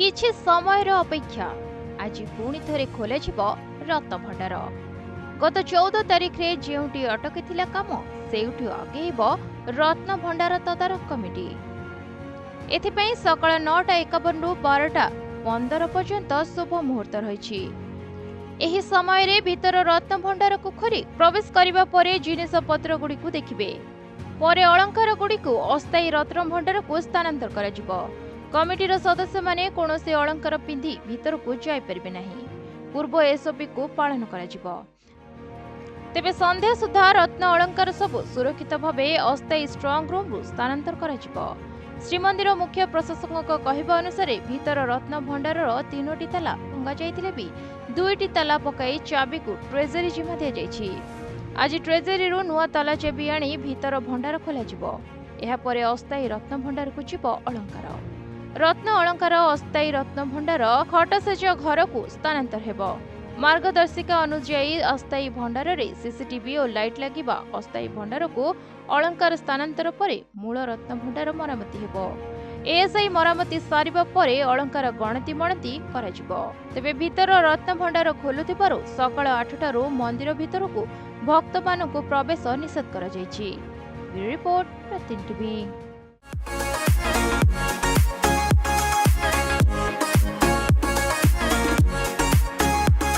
किछि समयर अपेक्षा आज पुणी थरे खोलाଯିब रत्न भंडार। गत 14 तारिख रे जेउटी अटकी थिला काम सेउटी अगेइब रत्न भंडार तदारख कमिटी। एथिपई सकाळ 9:51 रु 12:15 पर्यंत शुभ मुहूर्त रहिछि। एही समय रे भीतर रत्न भंडार को खोरी प्रवेश करिबा परे जिनिस पत्र गुडी को देखिबे। परे अलंकार गुडी को अस्थायी रत्न भंडार को स्थानांतर कराजिबो। कमिटीर सदस्य माने कोनोसी अलंकार पिंधि भीतर को जाय परिबे नाही। पूर्व एसओपी को पालन कराजिबो। तेबे संध्या सुधा रत्न अलंकार सब सुरक्षित भावे अस्थायी स्ट्रंग रूम रु स्थानांतर कराजिबो। श्रीमंदिर मुख्य प्रशासक कहवा अनुसार भीतर रत्न भंडार 3टी ताला भंगा जाइतिले भी 2टी ताला पकाई चाबी को ट्रेजरी जिम्मा दिया जाइछि। आज ट्रेजरी रु नुआ ताला चाबी आनी भीतर भंडार खोलाजिबो। एहा परे अस्थायी रत्न भंडार को जिबो अलंकार। रत्न अलंकार अस्थायी रत्न भंडार खटसेज घर को स्थानांतर हेबो। मार्गदर्शिका अनुଯାयी अस्थायी भंडार रे सीसीटीवी और लाइट लागिबा अस्थायी भंडार को अलंकार स्थानांतर परे मूल रत्न भंडार मरामती हेबो। एएसआई मरामती सारिबा परे अलंकार गणति मणति कराजिबो। तेबे भीतर रत्न भंडार खोलुथिबारु सकाळ 8टारू मंदिर भीतर को भक्त मानकु प्रवेश निषेध करा जायछि। रिपोर्ट प्रतिदिन टीवी।